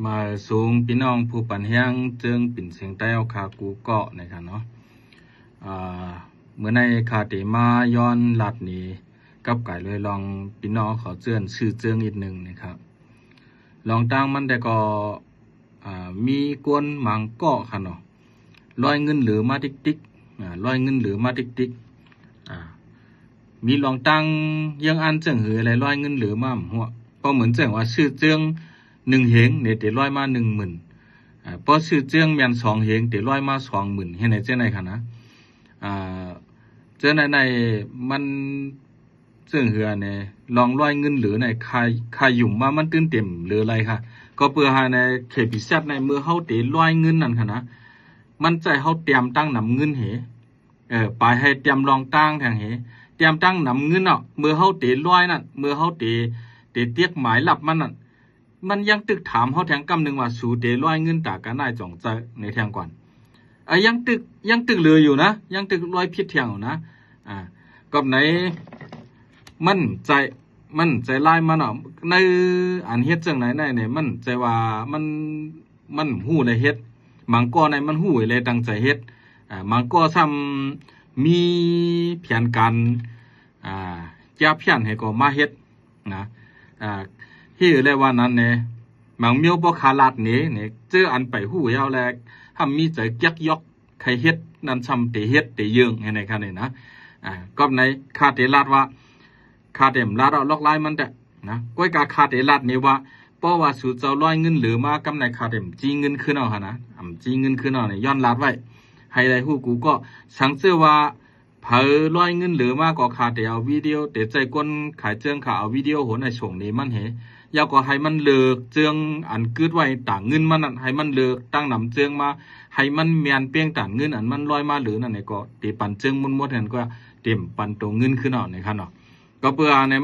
มาสูงพี่น้องผู้ปันแห้งจึงปิ่นเสียงใต้เอาคากูเกาะนะครับเนาะเมื่อในคาติมาย้อนหลัดนี้กับไก่เลยลองพี่น้องขอเจือนชื่อเจืองอีกหนึ่งนะครับลองตั้งมันแต่ก็มีกวนหมังเกาะค่ะเนาะลอยเงินหรือมาติ๊กติ๊กลอยเงินหรือมาติ๊กติ๊กมีลองตั้งยังอันเจิงหืออะไรลอยเงินหรือมาหัวเพราะเหมือนเจิงว่าชื่อเจือง1 เหงเนี่ยเดี๋ยวร้อยมา10,000เพราะชื่อเจียงแมน2 เหงเดี๋ยวร้อยมา20,000เห็นไหนเจ้าไหนค่ะนะเจ้าไหนมันเสื่อเหือเนี่ยลองร้อยเงินหรือในใครหยุ่มมามันตื้นเต็มหรืออะไรค่ะก็เพื่อให้ในเขตพิเศษในมือเขาเดี๋ยวร้อยเงินนั่นค่ะนะมันใจเขาเตรียมตั้งนำเงินเหไปให้เตรียมลองตั้งแทงเหเตรียมตั้งนำเงินเนาะมือเขาเดี๋ยวร้อยนั่นมือเขาเดี๋ยวเตียกหมายหลับมันนั่นมันยังตึกถามเขาแทงกำหนึ่งว่าสูเดร้อยเงินตากันได้จ่องใจในแทงก่อนยังตึกเหลืออยู่นะยังตึกร้อยพิษเทียงอยู่นะกับไหนมันใจไล่มันอ่ะในอันเฮ็ดจังไหนเนี่ยมันใจว่ามันหู้ในเฮ็ดมังกรในมันหู้เลยตั้งใจเฮ็ดมังกรซ้ำมีแผนการจะเพี้ยนให้ก็มาเฮ็ดนะที่เรียกว่านั้นเนี่ยบางเมียวบ่ขาลาดเนี่ยเจออันไปหู้ยาวแลกทำมีใจเกียกยอกใครเฮ็ดนั่นซ้ำเตเฮ็ดเตยืงให้ในคันนี้นะก็ในคาเตลาดว่าคาเต็มลาดเอาล็อกไล่มันแต่นะก้อยกาคาเตลาดนี่ว่าเพราะว่าสูเจ้าร้อยเงินหรือมากำในคาเต็มจีเงินขึ้นเอาค่ะนะจีเงินขึ้นเอาเนี่ยย้อนลาดไว้ให้ได้ฮู้กูก็สังเชื่อว่าเผอร้อยเงินหรือมากก็คาเตเอาวิดีโอเตใจก้นขายเจิงขาเอาวิดีโอโหในช่วงนี้มันยาวก็ให้มันเลิกเจืองอันกึดไว้ต่างเงินมันนั่นให้มันเลิกตั้งนำเจืองมาให้มันเมียนเปียงต่างเงินอันมันลอยมาหรือนั่นเนี่ยก็ตีปันเจืองมุนมดเห็นก็เต็มปันตัวเงินขึ้นเอาในคันเนาะก็เพื่อเนี่ย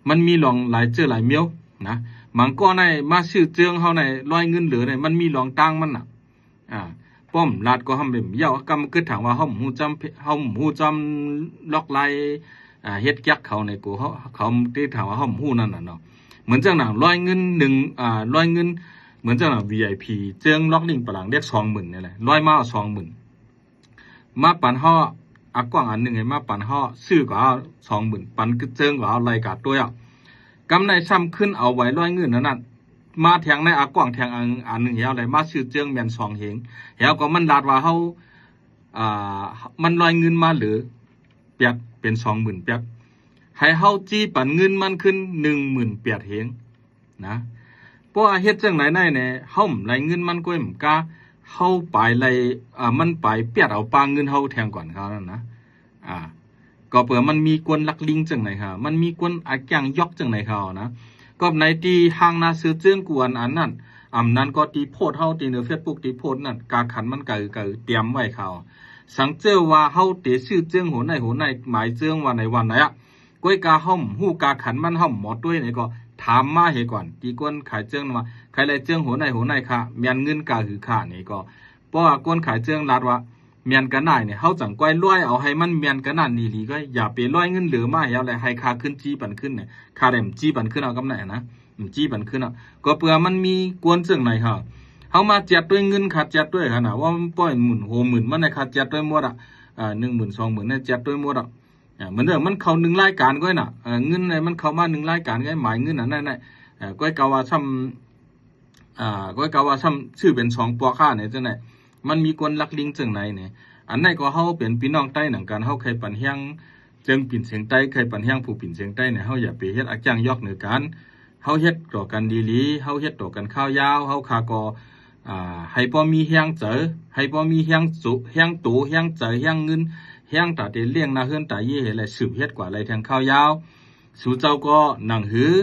มันมีหลองหลายเจือหลายเมียวนะมังก็ในมาชื่อเจืองเฮาในลอยเงินเหลือเนี่ยมันมีหลองตั้งมันน่ะป้อมลาดก็ทำเป็นยาวกำกึดถามว่าเฮาหูจำล็อกไลเฮ็ดยักเขาในกูเขาที่ถามว่าเฮาหูนั่นน่ะเนาะเหมือนจังหนังร้อยเงินร้อยเงินเหมือนจังหนัง VIP เจิงล็อกลิงปลังเรียก20,000นี่แหละร้อยมา20,000มาปันห่ออักกว้างอันหนึ่งไงมาปันห่อซื้อก็เอา20,000ปันเจิงก็เอาไรกาตัวอ่ะกำในซ้ำขึ้นเอาไว้ร้อยเงินนั่นมาแทงในอักกว้างแทงอันหนึ่งเหี่ยวอะไรมาซื้อเจิงแม่น2 เหงเหี่ยวก็มันลาดว่าเฮามันร้อยเงินมาหรือเปียกเป็น20,000เปียกให้เฮาจี้ปันเงินมันขึ้น18,000 เหงนะเพราะเฮ็ดจังไหนเนี่ยเฮาไหลเงินมันก็มกะเฮาไปไหลมันไปเปียดเอาปางเงินเฮาแทงก่อนเขานั่นนะก็เผื่อมันมีกวนลักลิงจังไหนค่ะมันมีกวนอาแกงยอกจังไหนเขานะก็ในที่ห้างนาซื้อเจื้องกวนอันนั้นนั้นก็ตีโพดเฮาตีใน Facebook ตีโพดนั่นกาขันมันเตรียมไว้เขาสังเจอว่าเฮาเตซื้อเจื้องโหในหมายเจื้องว่าในวันไหนก้อยกาห่มหูกาขันมันห่มหมดด้วยนี่ก็ถามมาเหก่อนตีก้นขายเจื้องมาใครเลยเจื้องหัวในค่ะเมียนเงินกาหือค่านี่ก็เพราะว่าก้นขายเจื้องลาดว่าเมียนกันได้เนี่ยเฮาจังก้อยร้อยเอาให้มันเมียนกันนั่นนี่ลีก็อย่าไปร้อยเงินเหลือมาแล้วแหละให้ค่าขึ้นจี้ปันขึ้นเนี่ยค่าได้จี้ปันขึ้นเอากำไหนนะจี้ปันขึ้นอ่ะก็เพื่อมันมีกวนเจื้องไหนค่ะเฮามาจัดด้วยเงินขาดจัดด้วยขนาดว่ามันปล่อยหมื่นโหมื่นมันในขาดจัดด้วยหมด10,000 20,000เนี่ยจัดด้วยหมดเหมือนเดิมมันเข้า1 รายการก็น่ะเงินอะไรมันเข้ามา1 รายการก็หมายเงินนั่นก็กะว่าซ้ำชื่อเป็น2 ปอค่าเนี่ยจังได๋มันมีคนลักลิงจังไหนเนี่ยอันไหนก็เฮาเป็นพี่น้องใต้หนังกันเฮาเคยปันแฮงเจิงปิ่นเสียงใต้เคยปันแฮงผู้ปิ่นเสียงใต้เนี่ยเฮาอย่าไปเฮ็ดอักจังยอกเหนือกันเฮาเฮ็ดต่อกันดีๆเฮาเฮ็ดต่อกันข้าวยาวเฮาคาก็ให้พอมีแฮงเจอให้พอมีแฮงสุแฮงตูแฮงเจอแฮงเงินแห้งตาเตเลี้ยงนาเฮือนตาเย่อะไรสืบเฮ็ดกว่าอะไรแทงข้าวยาวสู่เจ้าก็หนังหือ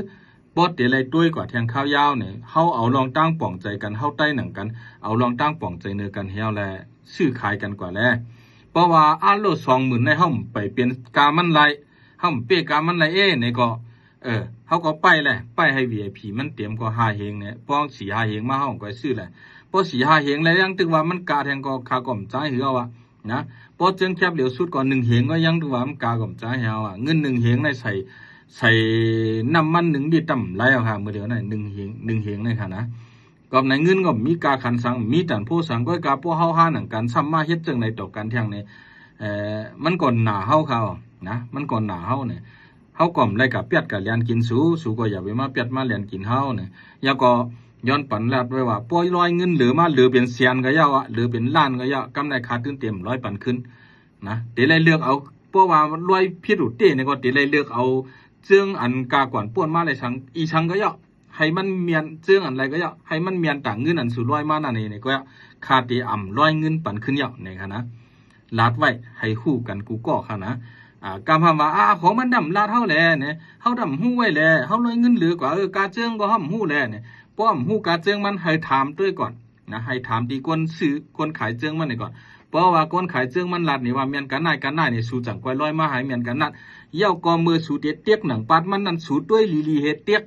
ปอดเตอะไรด้วยกว่าแทงข้าวยาวเนี่ยเฮาเอาลองตั้งป่องใจกันเฮาใต้หนังกันเอาลองตั้งป่องใจเนื้อกันเฮียวแลซื้อขายกันกว่าแลเพราะว่าโล20,000ในเฮาไปเปลี่ยนกามันไรเฮาเปกามันไรเนี่ยก็เฮาก็ไปแหละไปให้ VIP มันเตรียมก็5 เหงเนี่ยป้อง4 5 เหงมาเฮาก็ซื้อแหละพอ4 5 เหงแล้วยังตึกว่ามันกาแทงก็คาก่อมใจหือเอานะพอเจิงแคบเหลียวสุดก่อน1 เหงก็ยังดูว่ามันกาก่อมใจเฮาเงิน1 เหงในใส่น้ำมัน1 ลิตรต่ำไรเอาค่ะมื้อเดียวนั่น1 เหงในค่ะนะ ก็ในเงินก็มีกาขันสังมีแต่ผู้สังก็กาพวกเฮาหาหนังการซ้ำมาเฮ็ดจังในต่อการเที่ยงเนี่ยมันก่อนหนาเฮาเขานะมันก่อนหนาเฮาเนี่ยเฮาก่อมไรกับเปียดกับเรียนกินสู้ก็อย่าไปมาเปียดมาเรียนกินเฮาเนี่ยแล้วก็ย้อนปันลาดไว้ว่าป่วยลอยเงินหรือมาหรือเป็นเซียนก็ยาวอ่ะหรือเป็นล้านก็ยาวกำไรขาดตื้นเต็ม100 ปันขึ้นนะเดี๋ยวเลยเลือกเอาเพราะว่ารวยพิรุเต้เนี่ยก็เดี๋ยวเลยเลือกเอาเจื้องอันกาก่อนป้วนมาเลยชังอีชังก็ยาวให้มันเมียนเจื้องอันไรก็ยาวให้มันเมียนต่างเงินอันสู่ร้อยมานั่นเองเนี่ยก็ยาวขาดเตอ่ำร้อยเงินปันขึ้นยาวเนี่ยค่ะนะลาดไว้ให้คู่กันกูก็ค่ะนะการพาว่าของมันดำลาดเฮาแลเนี่ยเฮาดำหู้ไว้แลเฮาร้อยเงินเหลือกว่ากาเจื้องก็ห้ำหู้แลเนี่ยป้อมหู้กาเจื้องมันให้ถามด้วยก่อนนะให้ถามที่คนซื้อคนขายเจื้องมันนี่ก่อนเพราะว่าคนขายเจื้องมันลาดนี่ว่าเมียนกันนายนี่สู่จังก้อยร้อยมาหายเมียนกันนัดเย่าก็มือสู่เตียกหนังปาดมันนั่นสู่ด้วยลีเฮ็ดเตียก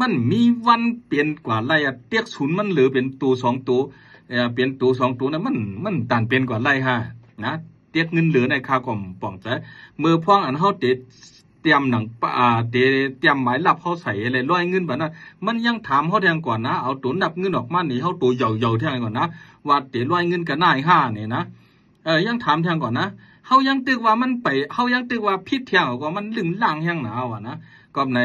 มันมีวันเปลี่ยนกว่าไรเตียกศูนย์มันเหลือเป็นตัว2 ตัวเปลี่ยนตัว2 ตัวนะมันตันเป็นกว่าไรฮะนะเตียกเงินเหลือในคากล่อมป่องใจมือพ่องอันเฮาเตรียมหนังเตรียมหมายลับเฮาใส่อะไรร้อยเงินแบบนั้นมันยังถามเฮาแทงก่อนนะเอาตัวนับเงินออกมานี่เฮาตัวเหยาๆแทงก่อนนะว่าเตร้อยเงินกันนาย5นี่นะยังถามแทงก่อนนะเฮายังตึกว่ามันไปเฮายังตึกว่าผิดแทงก็มันลึงล่างแฮงหนาวอ่ะนะก็ใน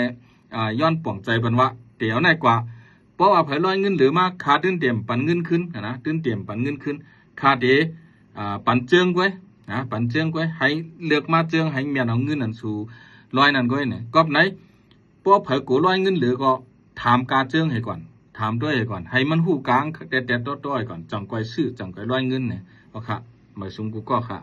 ย้อนป่องใจเพิ่นว่าเตี๋ยวในกว่าเพราะว่าไผร้อยเงินหรือมาค่าตื้นเต็มปันเงินขึ้นนะตื้นเต็มปันเงินขึ้นค่าเดปันเจิงไว้นะปันเจิงไว้ให้เลือกมาเจิงให้เมียนเอาเงินนั่นสู่ร้อยนั่นก็เนี่ยก็ไหนพอเผยกูร้อยเงินเหลือก็ถามกาเจิงให้ก่อนถามด้วยให้ก่อนให้มันหู้กลางแต่ต้อยก่อนจังก้อยซื้อจังก้อยร้อยเงินเนี่ยก็ค่ะมาซุมกูก็ค่ะ